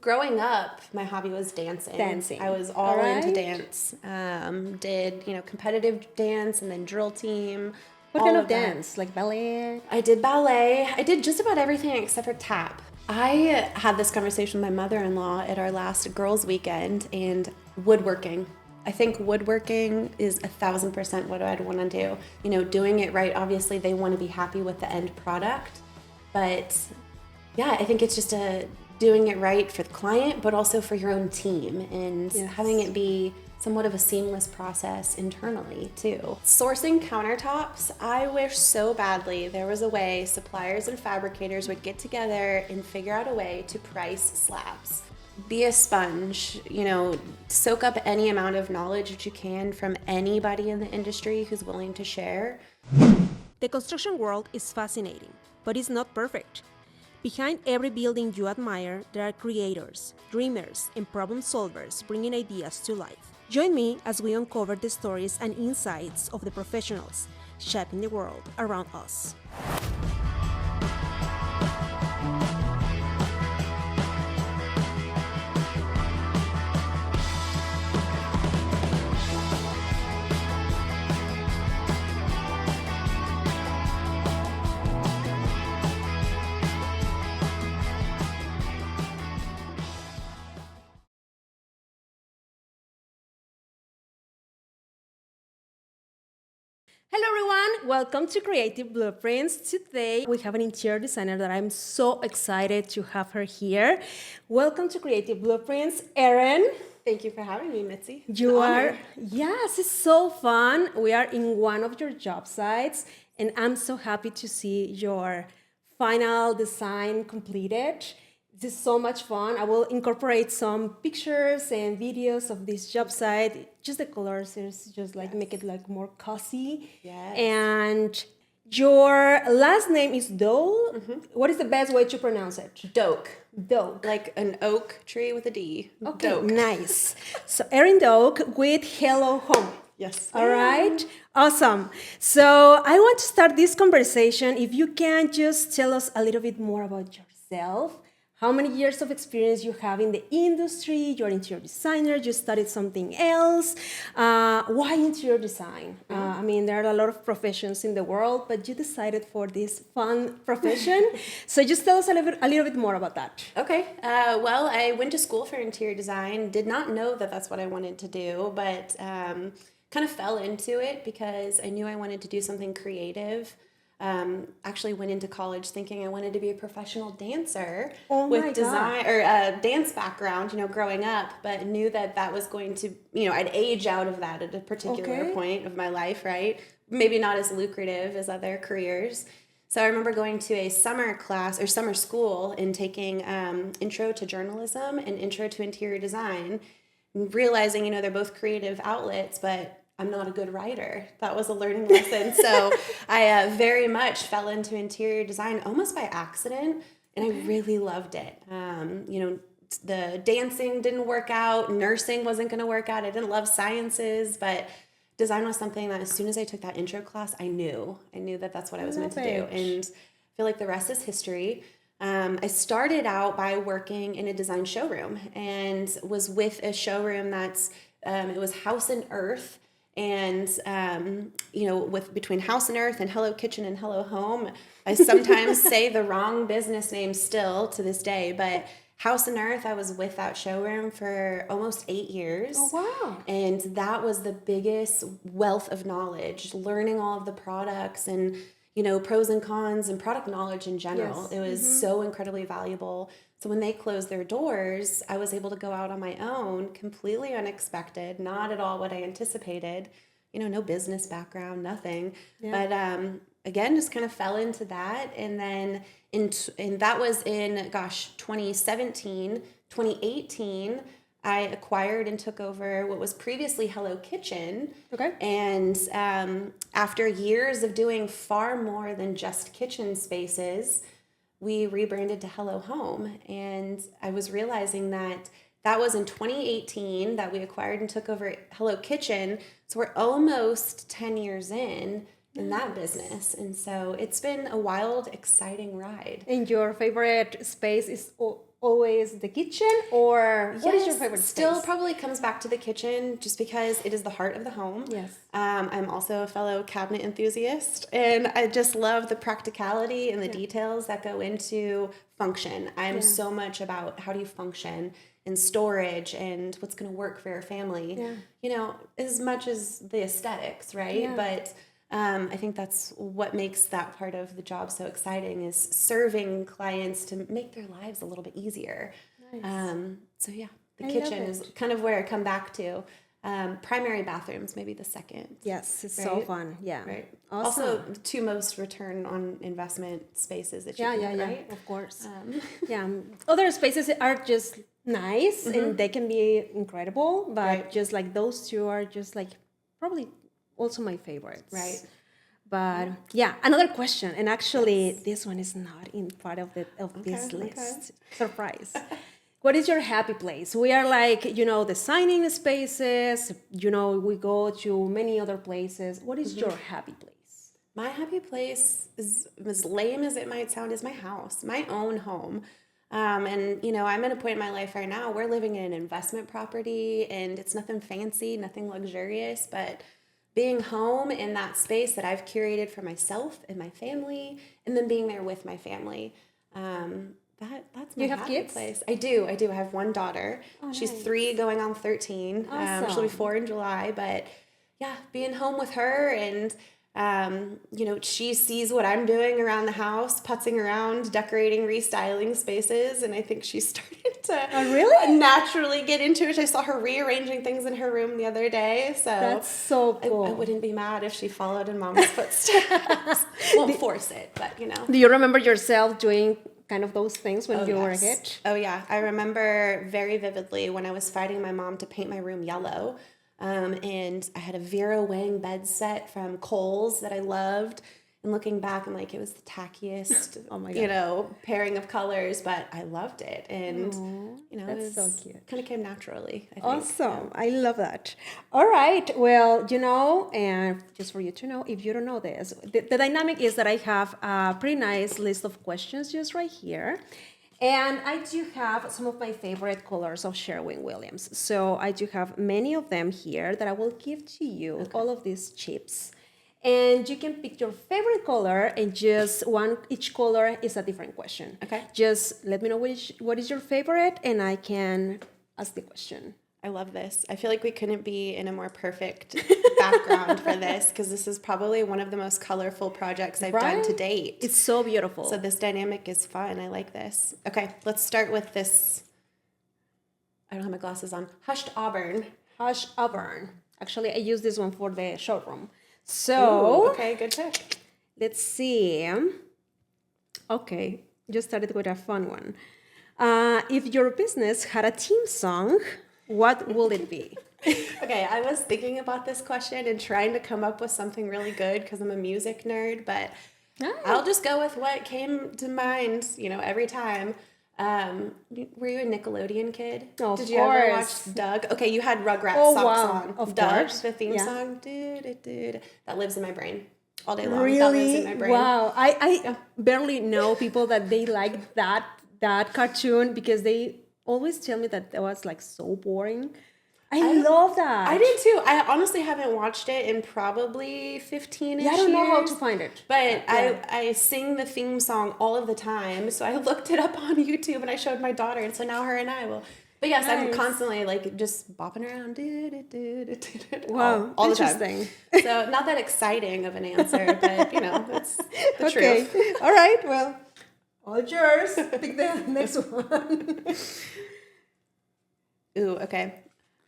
growing up, my hobby was dancing. I was all into dance. Did, competitive dance and then drill team. What kind of dance? Like ballet? I did ballet. I did just about everything except for tap. I had this conversation with my mother-in-law at our last girls' weekend, and woodworking. I think woodworking is 1,000% what I'd want to do. Doing it right, obviously they want to be happy with the end product. But yeah, I think it's just doing it right for the client, but also for your own team, and having it be somewhat of a seamless process internally too. Sourcing countertops, I wish so badly there was a way suppliers and fabricators would get together and figure out a way to price slabs. Be a sponge, soak up any amount of knowledge that you can from anybody in the industry who's willing to share. The construction world is fascinating, but it's not perfect. Behind every building you admire, there are creators, dreamers, and problem solvers bringing ideas to life. Join me as we uncover the stories and insights of the professionals shaping the world around us. Hello everyone, welcome to Creative Blueprints. Today we have an interior designer that I'm so excited to have her here. Welcome to Creative Blueprints, Erin. Thank you for having me, Mitzi. Yes, it's so fun. We are in one of your job sites and I'm so happy to see your final design completed. This is so much fun. I will incorporate some pictures and videos of this job site. Just the colors is just like make it like more cozy. Yes. And your last name is Doak. Mm-hmm. What is the best way to pronounce it? Doak. Doak. Like an oak tree with a D. Okay, Doak. Nice. So Erin Doak with Hello Home. Yes. All right. Awesome. So I want to start this conversation. If you can just tell us a little bit more about yourself. How many years of experience you have in the industry? You're an interior designer. You studied something else. Why interior design? I mean, there are a lot of professions in the world, but you decided for this fun profession. So just tell us a little bit more about that. Okay. Well, I went to school for interior design. Did not know that that's what I wanted to do, but kind of fell into it because I knew I wanted to do something creative. Actually went into college thinking I wanted to be a professional dancer with design or a dance background, growing up, but knew that was going to, I'd age out of that at a particular point of my life, right? Maybe not as lucrative as other careers. So I remember going to a summer class or summer school and taking intro to journalism and intro to interior design, realizing, they're both creative outlets, but I'm not a good writer. That was a learning lesson. So I very much fell into interior design almost by accident, and I really loved it. The dancing didn't work out. Nursing wasn't going to work out. I didn't love sciences, but design was something that as soon as I took that intro class, I knew that that's what I was meant to do. And I feel like the rest is history. I started out by working in a design showroom and was with a showroom that's, it was House and Earth. And, with between House and Earth and Hello Kitchen and Hello Home, I sometimes say the wrong business name still to this day, but House and Earth, I was with that showroom for almost 8 years. Oh, wow. And that was the biggest wealth of knowledge, learning all of the products and, pros and cons and product knowledge in general. Yes. It was so incredibly valuable. So when they closed their doors, I was able to go out on my own, completely unexpected, not at all what I anticipated, no business background, nothing. Yeah. But again, just kind of fell into that. And then and that was in, 2017, 2018, I acquired and took over what was previously Hello Kitchen. Okay. And after years of doing far more than just kitchen spaces, we rebranded to Hello Home, and I was realizing that was in 2018 that we acquired and took over Hello Kitchen. So we're almost 10 years in that business, and so it's been a wild, exciting ride. And your favorite space is always the kitchen, or what is your favorite Still space? probably comes back to the kitchen just because it is the heart of the home. Yes. I'm also a fellow cabinet enthusiast, and I just love the practicality and the details that go into function. I'm so much about how do you function and storage and what's going to work for your family, you know, as much as the aesthetics, right? Yeah. But I think that's what makes that part of the job so exciting, is serving clients to make their lives a little bit easier. So yeah, the I kitchen love is it. kind of where I come back to. Primary bathrooms, maybe the second. Yes, it's so Right? fun. Yeah. Right. Awesome. Also, the two most return on investment spaces that you Yeah, can yeah, get, yeah. right? Of course. Yeah. Other spaces are just nice and they can be incredible, but Right. just like those two are just like probably also my favorites. Right. But yeah, another question, and actually this one is not in part of this Okay, list. Surprise. What is your happy place? We are like, designing spaces, we go to many other places. What is your happy place? My happy place is, as lame as it might sound, is my house, my own home. And, I'm at a point in my life right now, we're living in an investment property, and it's nothing fancy, nothing luxurious, but being home in that space that I've curated for myself and my family, and then being there with my family. That's my You have happy kids? place. I do. I have one daughter. She's nice. 3 going on 13. She'll be Awesome. 4 in July, but yeah, being home with her, and she sees what I'm doing around the house, putzing around, decorating, restyling spaces, and I think she's started to really? naturally get into it. I saw her rearranging things in her room the other day, so That's so cool. I wouldn't be mad if she followed in Mom's footsteps. Won't force it, but Do you remember yourself doing kind of those things when you were a yes. kid? Oh yeah, I remember very vividly when I was fighting my mom to paint my room yellow. And I had a Vera Wang bed set from Kohl's that I loved. And looking back, I'm like, it was the tackiest, Oh my God. pairing of colors, but I loved it. And, that's so cute. Kind of came naturally, I think. Awesome. I love that. All right. Well, and just for you to know, if you don't know this, the dynamic is that I have a pretty nice list of questions just right here. And I do have some of my favorite colors of Sherwin-Williams. So I do have many of them here that I will give to you, all of these chips. And you can pick your favorite color, and each color is a different question. Okay. Just let me know what is your favorite, and I can ask the question. I love this. I feel like we couldn't be in a more perfect background for this, because this is probably one of the most colorful projects I've done to date. It's so beautiful. So this dynamic is fun. I like this. Okay, let's start with this. I don't have my glasses on. Hushed Auburn. Hush Auburn. Actually, I use this one for the showroom. So, Ooh, okay, good pick. let's see. Okay, just started with a fun one. If your business had a theme song, what will it be? Okay, I was thinking about this question and trying to come up with something really good because I'm a music nerd, but I'll just go with what came to mind, every time. Were you a Nickelodeon kid? Oh, of Did you ever course. watch Doug? Okay, you had Rugrats socks wow. on. Of Doug, course. the theme Yeah. song. That lives in my brain all day long. That lives Really? in my brain. Wow. I barely know people that they like that cartoon because they always tell me that was like so boring. I love that. I did too. I honestly haven't watched it in probably 15-ish Yeah, I don't know how years. to find it. But Yeah. I sing the theme song all of the time. So I looked it up on YouTube and I showed my daughter. And so now her and I will. But yes, I'm Nice. constantly like just bopping around. Wow, all the time. interesting. So not that exciting of an answer, but it's the Okay. truth. All right. Well, all yours. Pick the next one. Ooh, okay.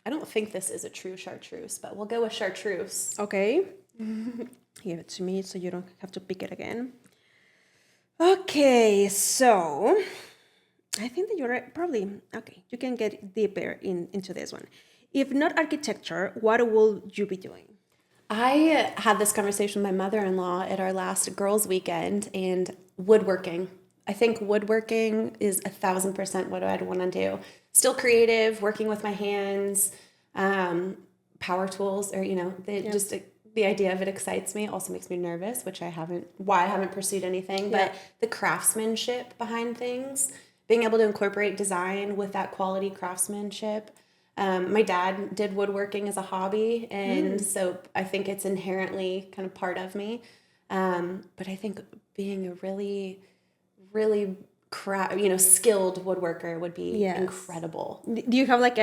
I don't think this is a true chartreuse, but we'll go with chartreuse. Okay. Give it to me so you don't have to pick it again. Okay, so I think that you're probably, okay, you can get deeper into this one. If not architecture, what will you be doing? I had this conversation with my mother-in-law at our last girls' weekend, and woodworking. I think woodworking is 1,000% what I'd want to do. Still creative, working with my hands, power tools, or just the idea of it excites me. Also makes me nervous, which I haven't pursued anything. But the craftsmanship behind things being able to incorporate design with that quality craftsmanship. My dad did woodworking as a hobby, and so I think it's inherently kind of part of me. But I think being a really, really skilled woodworker would be incredible. Do you have like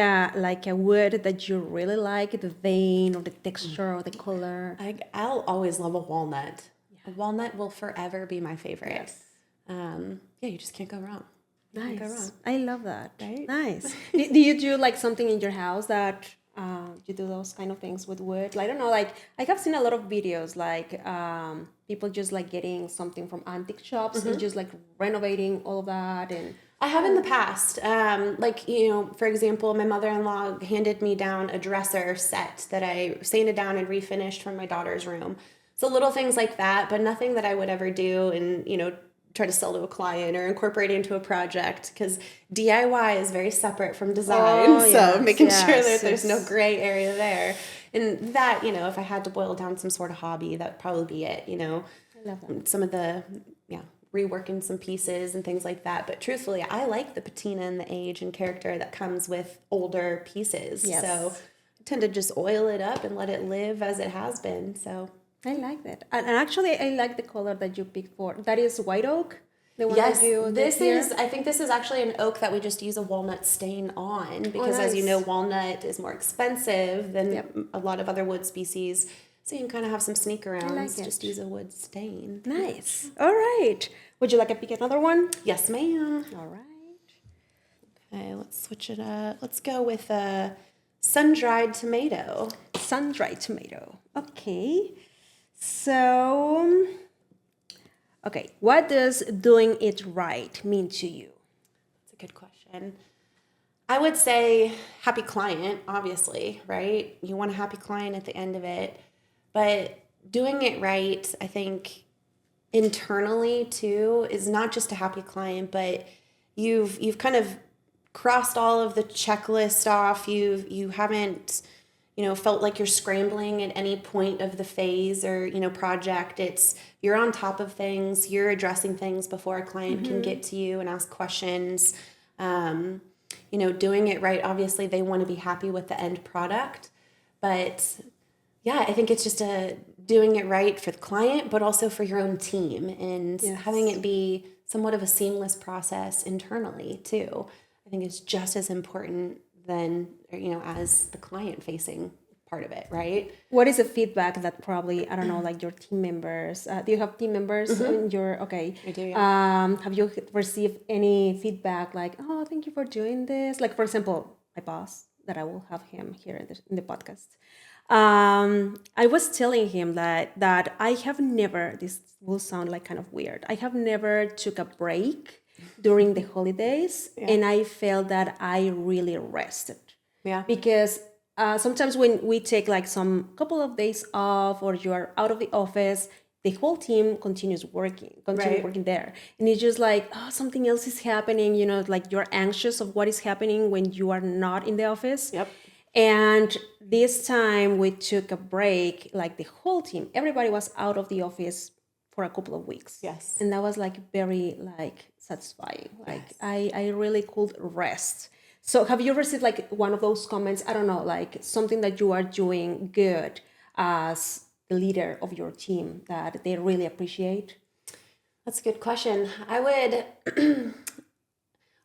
a wood that you really like, the vein or the texture or the color? I'll always love a walnut. A walnut will forever be my favorite. Yes. You just can't go wrong. Nice. Can't go wrong. I love that. Right? Nice. Do you do like something in your house that you do those kind of things with wood? Like, I don't know, like I have seen a lot of videos like people just like getting something from antique shops and just like renovating all of that. And I have in the past. For example, my mother-in-law handed me down a dresser set that I sanded down and refinished from my daughter's room. So little things like that, but nothing that I would ever do and, try to sell to a client or incorporate into a project, because DIY is very separate from design. Making sure that there's no gray area there. And that, if I had to boil down some sort of hobby, that'd probably be it, I love that. some of the, reworking some pieces and things like that. But truthfully, I like the patina and the age and character that comes with older pieces. Yes. So I tend to just oil it up and let it live as it has been. So I like that. And actually, I like the color that you picked for. That is white oak? The one yes, that you did here? I think this is actually an oak that we just use a walnut stain on, because as you nice. know, walnut is more expensive than a lot of other wood species. So you can kind of have some sneak arounds, just use a wood stain. Nice. All right. Would you like to pick another one? Yes, ma'am. All right. Okay, let's switch it up. Let's go with a sun-dried tomato. Sun-dried tomato. Okay. So, okay, what does doing it right mean to you? That's a good question. I would say happy client, obviously, right? You want a happy client at the end of it. But doing it right, I think internally too, is not just a happy client, but you've kind of crossed all of the checklist off. You haven't felt like you're scrambling at any point of the phase or, project. You're on top of things, you're addressing things before a client can get to you and ask questions. Doing it right, obviously they want to be happy with the end product, but I think it's just doing it right for the client, but also for your own team, and having it be somewhat of a seamless process internally too. I think it's just as important than, as the client facing part of it, right? What is the feedback that probably, I don't know, like your team members, do you have team members in your, okay. I do, yeah. Have you received any feedback like, oh, thank you for doing this? Like, for example, my boss, that I will have him here in the podcast. I was telling him that I have never, this will sound like kind of weird, I have never took a break during the holidays, and I felt that I really rested. Yeah. Because sometimes when we take like some couple of days off or you are out of the office, the whole team continues working there. And it's just like, oh, something else is happening, like you're anxious of what is happening when you are not in the office. Yep. And this time we took a break, like the whole team, everybody was out of the office for a couple of weeks. Yes. And that was like very like satisfying. Like I really could rest. So have you received like one of those comments? I don't know, like something that you are doing good as the leader of your team that they really appreciate? That's a good question. I would,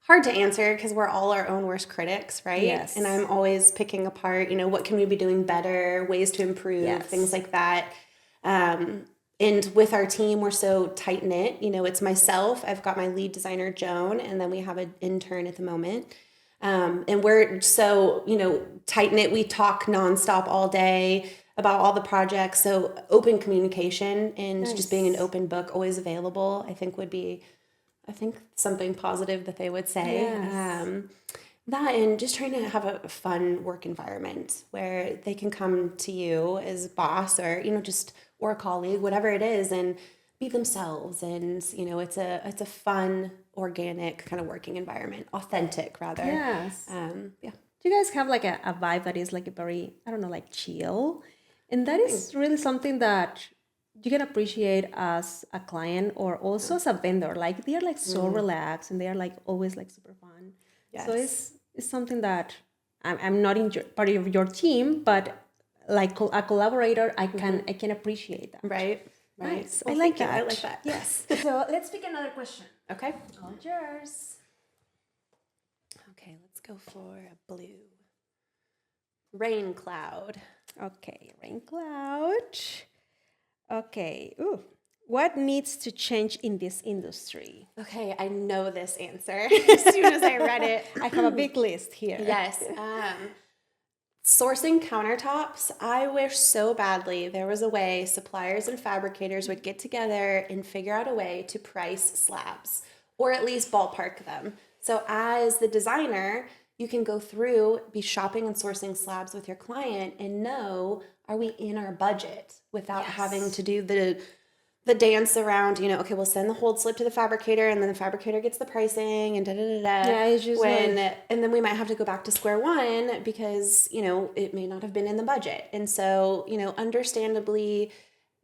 hard to answer because we're all our own worst critics, right? Yes. And I'm always picking apart, what can we be doing better, ways to improve, things like that. And with our team, we're so tight knit. It's myself. I've got my lead designer, Joan, and then we have an intern at the moment. And we're so, tight knit. We talk nonstop all day about all the projects. So open communication and just being an open book, always available, I think would be, something positive that they would say. Yes. That and just trying to have a fun work environment where they can come to you as boss or, or a colleague, whatever it is, and be themselves. And, it's a fun, organic kind of working environment, authentic rather. Yes. Yeah. Do you guys have like a vibe that is like a very, I don't know, like chill? And that is really something that you can appreciate as a client or also as a vendor. Like they're like so relaxed and they're like always like super fun. Yes. So it's something that I'm not in part of your team, but like a collaborator, I can appreciate that. Right. Nice. Well, I like thank you. that. I like that. Yes. So let's pick another question. Okay. All yours. Okay, let's go for a blue. Rain cloud. Okay, rain cloud. Okay. Ooh. What needs to change in this industry? Okay, I know this answer as soon as I read it. I have a big list here. Yes. Sourcing countertops, I wish so badly there was a way suppliers and fabricators would get together and figure out a way to price slabs or at least ballpark them. So as the designer, you can go through, be shopping and sourcing slabs with your client and know, are we in our budget without having to do the dance around, okay, we'll send the hold slip to the fabricator and then the fabricator gets the pricing and da-da-da-da. Yeah, it's just and then we might have to go back to square one because, it may not have been in the budget. And so, understandably,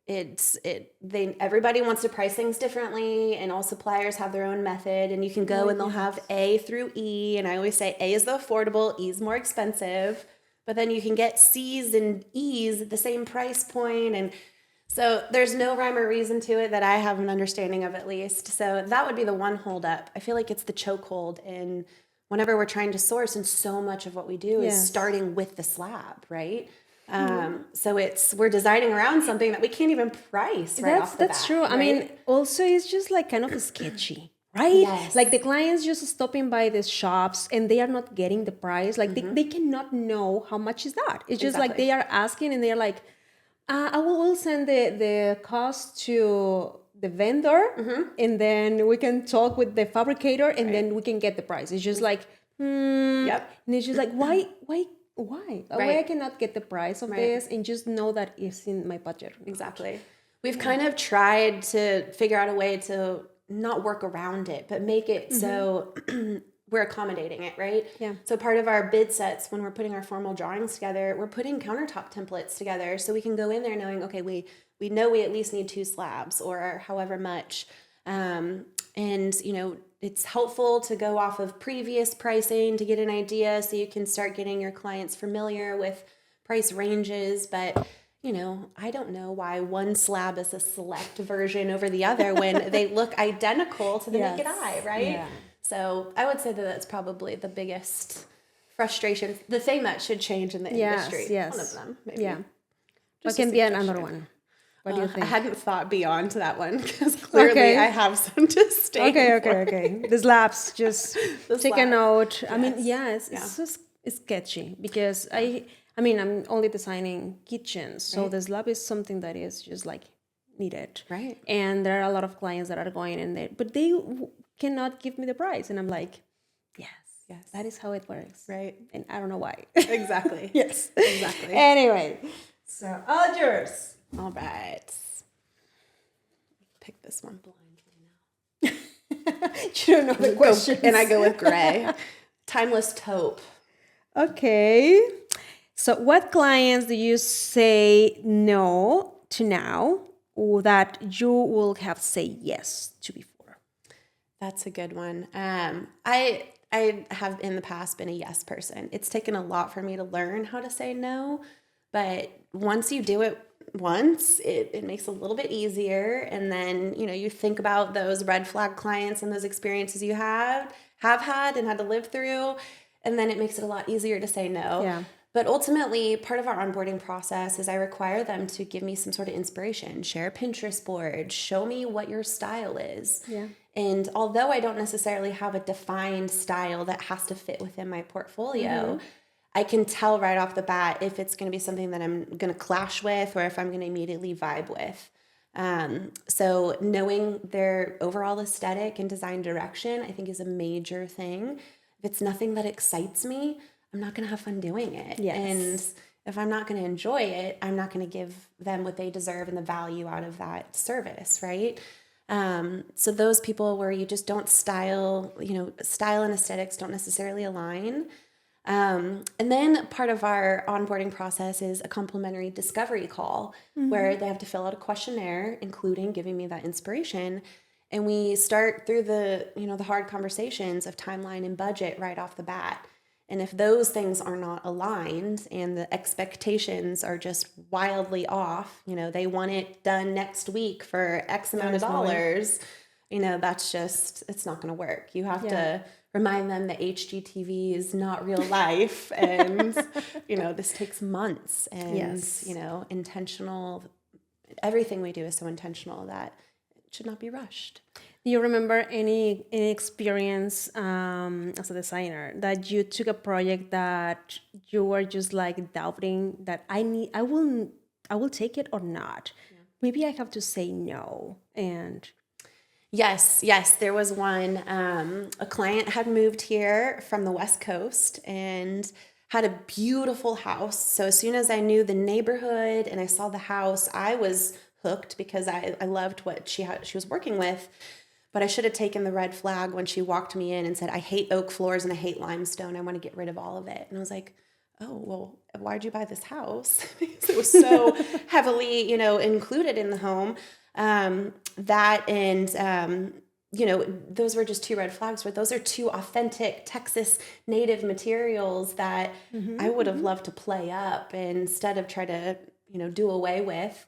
everybody wants to price things differently and all suppliers have their own method and you can go and they'll have A through E. And I always say A is the affordable, E is more expensive, but then you can get C's and E's at the same price point. And so there's no rhyme or reason to it that I have an understanding of at least. So that would be the one holdup. I feel like it's the chokehold in whenever we're trying to source, and so much of what we do is starting with the slab, right? So we're designing around something that we can't even price right off the bat. That's true. Right? I mean, also it's just like kind of sketchy, right? Yes. Like the clients just stopping by these shops and they are not getting the price. Like they cannot know how much is that. It's just like they are asking and they're like, I will send the cost to the vendor and then we can talk with the fabricator and then we can get the price. It's just like, and it's just like, why? Why I cannot get the price of this and just know that it's in my budget? Exactly. We've kind of tried to figure out a way to not work around it, but make it so we're accommodating it, right? Yeah. So part of our bid sets, when we're putting our formal drawings together, we're putting countertop templates together so we can go in there knowing, okay, we know we at least need 2 slabs or however much. And, it's helpful to go off of previous pricing to get an idea so you can start getting your clients familiar with price ranges. But, I don't know why one slab is a select version over the other when they look identical to the naked eye, right? Yeah. So I would say that that's probably the biggest frustration, the thing that should change in the industry. Yes. One of them, maybe. Yeah. What Just a can be another suggestion. one? What do you think? I hadn't thought beyond that one because clearly I have some disdain. Okay. The slabs, just take a slab. note. I mean, Yes. it's just sketchy because I'm only designing kitchens, so the slab is something that is just like needed. Right. And there are a lot of clients that are going in there, but they cannot give me the price, and I'm like, yes, that is how it works. Right. And I don't know why. Exactly. Yes. Exactly. Anyway, so all yours. All right. Pick this one blindly now. You don't know the questions. And I go with gray. Timeless taupe. Okay. So what clients do you say no to now or that you will have said yes to before? That's a good one. I have in the past been a yes person. It's taken a lot for me to learn how to say no, but once you do it once, it makes it a little bit easier. And then, you think about those red flag clients and those experiences you have had and had to live through. And then it makes it a lot easier to say no. Yeah. But ultimately, part of our onboarding process is I require them to give me some sort of inspiration, share a Pinterest board, show me what your style is. Yeah. And although I don't necessarily have a defined style that has to fit within my portfolio, I can tell right off the bat if it's going to be something that I'm going to clash with or if I'm going to immediately vibe with. So knowing their overall aesthetic and design direction, I think is a major thing. If it's nothing that excites me, I'm not going to have fun doing it. Yes. And if I'm not going to enjoy it, I'm not going to give them what they deserve and the value out of that service, right? So those people where you just don't style and aesthetics don't necessarily align. And then part of our onboarding process is a complimentary discovery call where they have to fill out a questionnaire, including giving me that inspiration. And we start through the hard conversations of timeline and budget right off the bat. And if those things are not aligned and the expectations are just wildly off, they want it done next week for X amount of dollars, that's just, it's not going to work. You have to remind them that HGTV is not real life. And, this takes months and, intentional. Everything we do is so intentional that it should not be rushed. Do you remember any experience as a designer that you took a project that you were just like doubting that I will take it or not? Yeah. Maybe I have to say no. And yes, there was one. A client had moved here from the West Coast and had a beautiful house. So as soon as I knew the neighborhood and I saw the house, I was hooked because I loved what she was working with. But I should have taken the red flag when she walked me in and said, I hate oak floors and I hate limestone. I want to get rid of all of it. And I was like, oh, well, why'd you buy this house? Because it was so heavily, included in the home. Those were just two red flags. But those are two authentic Texas native materials that I would have loved to play up instead of try to, do away with.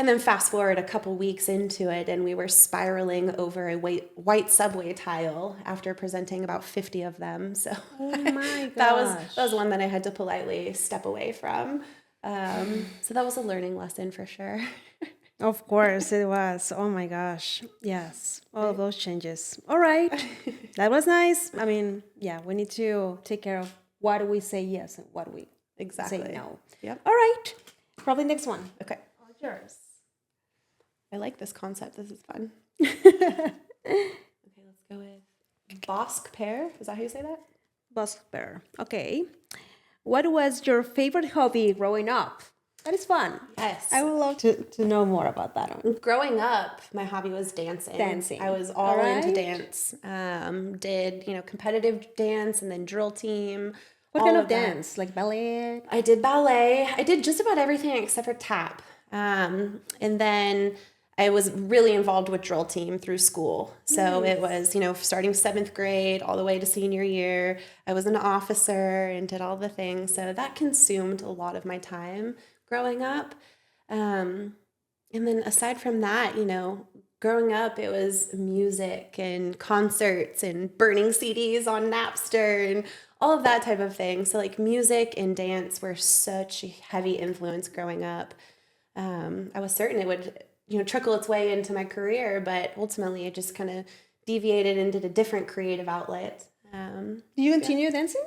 And then fast forward a couple weeks into it, and we were spiraling over a white subway tile after presenting about 50 of them. So oh my that was one that I had to politely step away from. So that was a learning lesson for sure. Of course it was. Oh my gosh. Yes. All of those changes. All right. That was nice. I mean, we need to take care of what we say yes and what we say no. Yep. All right. Probably next one. Okay. All yours. I like this concept. This is fun. Okay, let's go with Bosque pear. Is that how you say that? Bosque pear. Okay. What was your favorite hobby growing up? That is fun. Yes. I would love to know more about that one. Growing up, my hobby was dancing. I was all into dance. Did, competitive dance and then drill team. What kind of dance? Like ballet? I did ballet. I did just about everything except for tap. And then I was really involved with drill team through school. So it was, starting 7th grade all the way to senior year. I was an officer and did all the things. So that consumed a lot of my time growing up. And then aside from that, growing up, it was music and concerts and burning CDs on Napster and all of that type of thing. So like music and dance were such a heavy influence growing up. I was certain it would, trickle its way into my career, but ultimately it just kind of deviated into a different creative outlet. Do you continue dancing?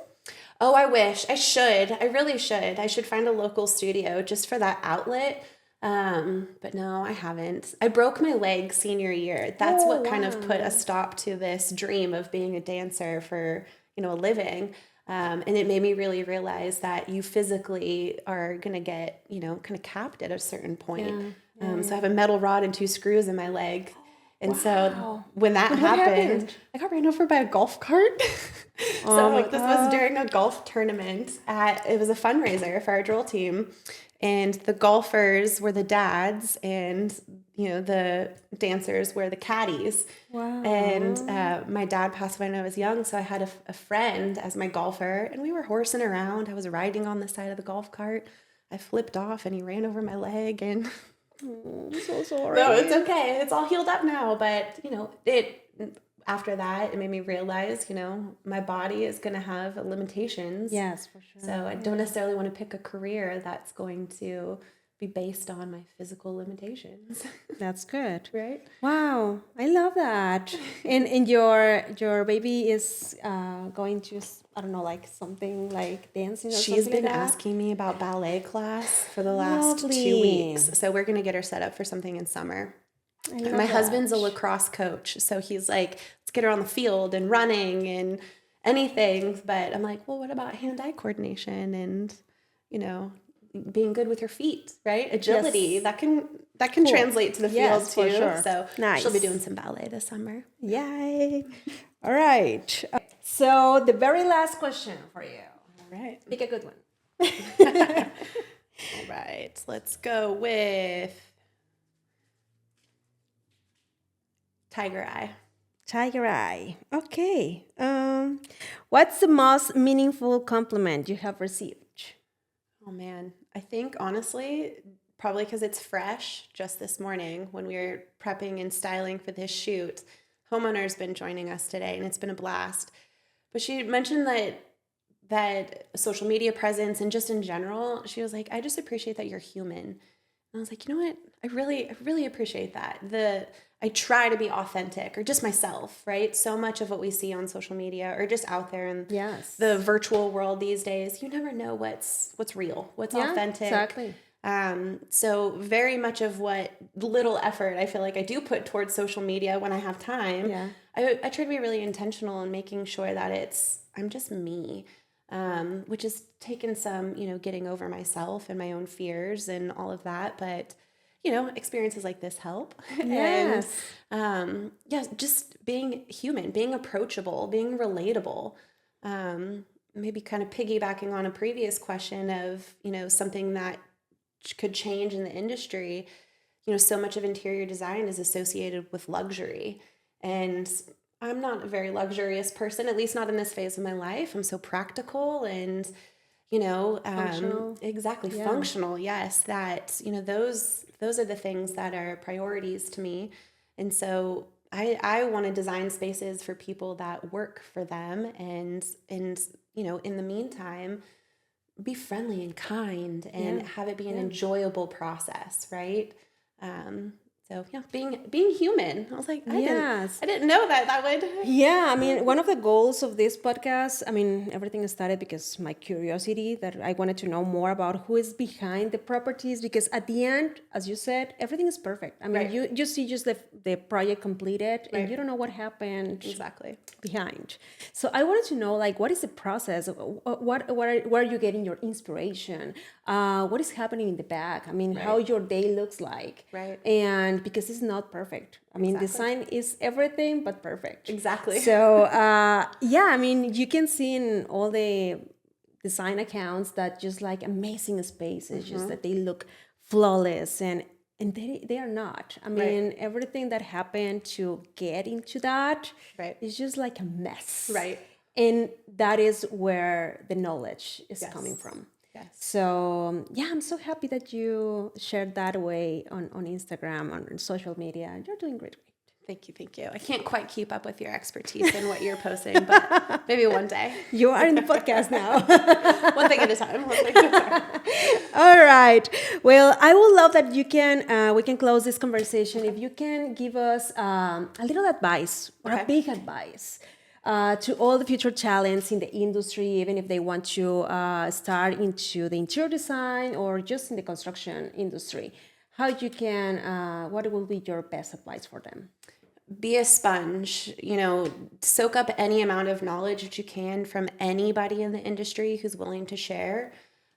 Oh, I wish. I should. I really should. I should find a local studio just for that outlet. But no, I haven't. I broke my leg senior year. That's what kind of put a stop to this dream of being a dancer for, a living. And it made me really realize that you physically are going to get, kind of capped at a certain point. So I have a metal rod and 2 screws in my leg. And so when that happened, I got ran over by a golf cart. This was during a golf tournament. It was a fundraiser for our drill team. And the golfers were the dads and, the dancers were the caddies. Wow. And my dad passed away when I was young. So I had a friend as my golfer and we were horsing around. I was riding on the side of the golf cart. I flipped off and he ran over my leg and... I'm so sorry. No, it's okay. It's all healed up now. But, after that, it made me realize, my body is going to have limitations. Yes, for sure. So I don't necessarily want to pick a career that's going to be based on my physical limitations. That's good. Right? Wow. I love that. And your baby is going to, I don't know, like something like dancing or something like that? She's been asking me about ballet class for the last 2 weeks. So we're going to get her set up for something in summer. My husband's a lacrosse coach. So he's like, let's get her on the field and running and anything. But I'm like, well, what about hand-eye coordination and, being good with her feet, right? Agility. Yes. That can translate to the field too. For sure. So nice. She'll be doing some ballet this summer. Yay. All right. So the very last question for you. right. Pick a good one. All right. Let's go with Tiger Eye. Tiger Eye. Okay. What's the most meaningful compliment you have received? Oh man, I think honestly, probably because it's fresh. Just this morning when we were prepping and styling for this shoot, homeowner's been joining us today, and it's been a blast. But she mentioned that social media presence and just in general, she was like, I just appreciate that you're human. And I was like, you know what? I really appreciate that. I try to be authentic or just myself, right? So much of what we see on social media or just out there in Yes. the virtual world these days, you never know what's real, what's authentic. Exactly. So very much of what little effort I feel like I do put towards social media when I have time, Yeah. I try to be really intentional in making sure that I'm just me, which has taken some, getting over myself and my own fears and all of that. But, experiences like this help. Yes. And, just being human, being approachable, being relatable. Maybe kind of piggybacking on a previous question of, something that could change in the industry. So much of interior design is associated with luxury. And I'm not a very luxurious person, at least not in this phase of my life. I'm so practical and, Functional. exactly, Yeah. functional. Yes. That, those are the things that are priorities to me. And so I want to design spaces for people that work for them and, in the meantime, be friendly and kind and have it be an enjoyable process, right? So yeah, being human. I was like, I didn't know that would. Yeah, I mean, one of the goals of this podcast, I mean, everything started because my curiosity that I wanted to know more about who is behind the properties, because at the end, as you said, everything is perfect. I mean, you see just the project completed and you don't know what happened Exactly behind. So I wanted to know, like, what is the process? Where are you getting your inspiration? What is happening in the back? I mean, how your day looks like. Right. And because it's not perfect. I mean, design is everything but perfect. Exactly. So, I mean, you can see in all the design accounts that just like amazing spaces, just that they look flawless and they are not. I mean, everything that happened to get into that is just like a mess. Right. And that is where the knowledge is coming from. Yes. So, I'm so happy that you shared that way on Instagram, on social media. You're doing great. Thank you. I can't quite keep up with your expertise and what you're posting, but maybe one day. You are in the podcast now. One thing at a time. All right. Well, I would love that you can, we can close this conversation. If you can give us a little advice or a big advice to all the future talents in the industry, even if they want to start into the interior design or just in the construction industry, how you can, what will be your best advice for them? Be a sponge, soak up any amount of knowledge that you can from anybody in the industry who's willing to share.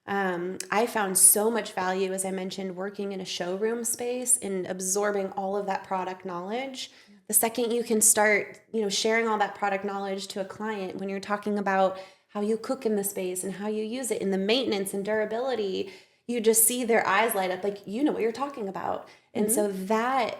I found so much value, as I mentioned, working in a showroom space and absorbing all of that product knowledge. The second you can start, sharing all that product knowledge to a client when you're talking about how you cook in the space and how you use it in the maintenance and durability, you just see their eyes light up like, you know what you're talking about. And so that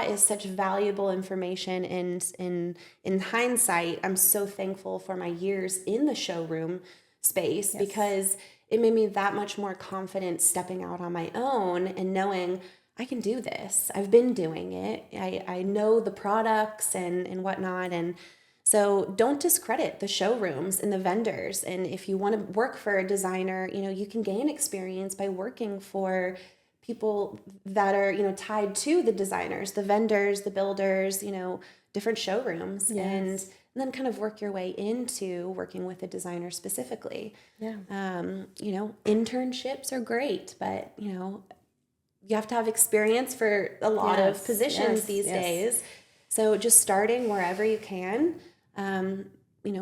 is such valuable information. And in hindsight, I'm so thankful for my years in the showroom space because it made me that much more confident stepping out on my own and knowing I can do this. I've been doing it. I know the products and whatnot. And so don't discredit the showrooms and the vendors. And if you want to work for a designer, you can gain experience by working for people that are, tied to the designers, the vendors, the builders, different showrooms. And then kind of work your way into working with a designer specifically. Internships are great, but, you have to have experience for a lot of positions these days. So just starting wherever you can,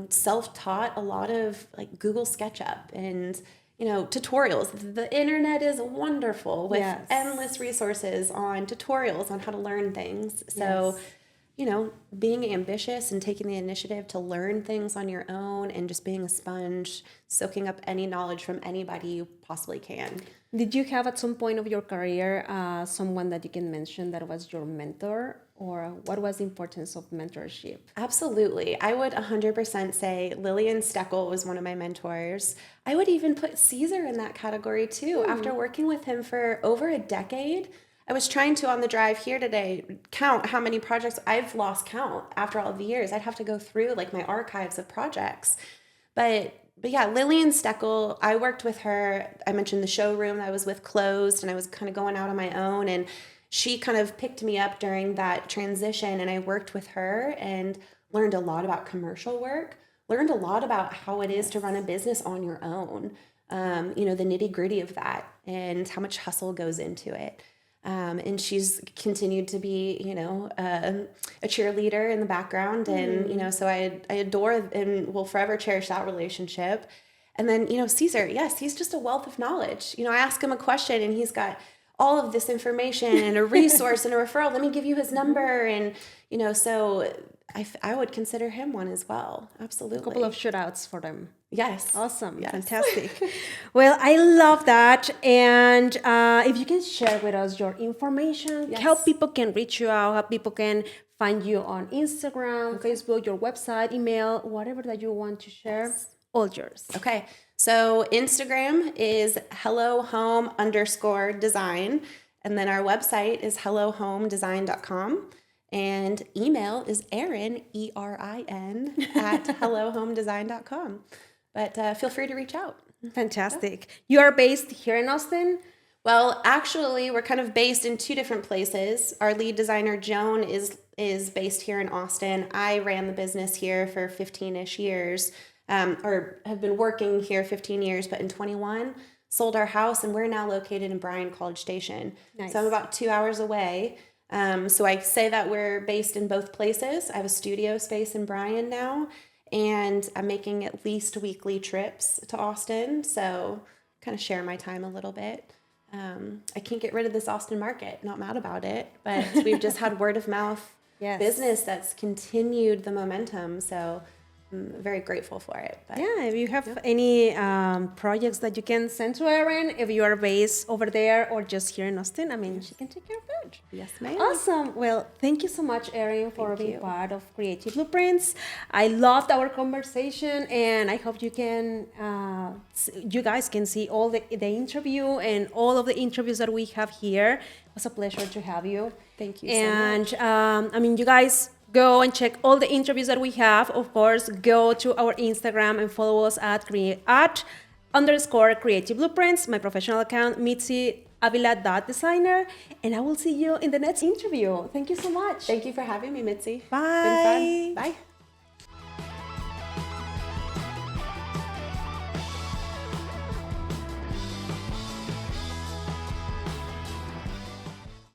self-taught, a lot of like Google SketchUp and, tutorials. The internet is wonderful with endless resources on tutorials on how to learn things. So being ambitious and taking the initiative to learn things on your own and just being a sponge, soaking up any knowledge from anybody you possibly can. Did you have at some point of your career someone that you can mention that was your mentor, or what was the importance of mentorship? Absolutely. I would 100% say Lillian Steckel was one of my mentors. I would even put Caesar in that category too. After working with him for over a decade, I was trying to, on the drive here today, count how many projects. I've lost count after all the years. I'd have to go through like my archives of projects. But yeah, Lillian Steckel, I worked with her. I mentioned the showroom that I was with closed, and I was kind of going out on my own. And she kind of picked me up during that transition, and I worked with her and learned a lot about commercial work, learned a lot about how it is to run a business on your own, the nitty gritty of that and how much hustle goes into it. And she's continued to be, a cheerleader in the background. And, so I adore and will forever cherish that relationship. And then, Caesar, yes, he's just a wealth of knowledge. I ask him a question and he's got all of this information and a resource and a referral. Let me give you his number. And, so I would consider him one as well. Absolutely. A couple of shout outs for them. Yes. Awesome. Yes. Fantastic. Well, I love that. And if you can share with us your information, Yes. how people can reach you out, how people can find you on Instagram, Facebook, your website, email, whatever that you want to share, all yours. Okay. So Instagram is hellohome_design. And then our website is hellohomedesign.com. And email is Erin, ERIN, at hellohomedesign.com. But feel free to reach out. Fantastic. You are based here in Austin? Well, actually, we're kind of based in two different places. Our lead designer, Joan, is based here in Austin. I ran the business here for 15-ish years, or have been working here 15 years, but in 21, sold our house, and we're now located in Bryan College Station. Nice. So I'm about 2 hours away. So I say that we're based in both places. I have a studio space in Bryan now, and I'm making at least weekly trips to Austin. So kind of share my time a little bit. I can't get rid of this Austin market. Not mad about it, but we've just had word of mouth business that's continued the momentum. So I'm very grateful for it. But, yeah, if you have any projects that you can send to Erin, if you are based over there or just here in Austin, she can take care of that. Yes, ma'am. Awesome. Well, thank you so much, Erin, for Thank being you. part of Creative Blueprints. I loved our conversation, and I hope you can, you guys can see all the interview and all of the interviews that we have here. It was a pleasure to have you. Thank you so much. And you guys go and check all the interviews that we have. Of course, go to our Instagram and follow us at _Creative Blueprints, my professional account, mitzi_avila.designer, and I will see you in the next interview. Thank you so much. Thank you for having me, Mitzi. Bye. It's been fun. Bye.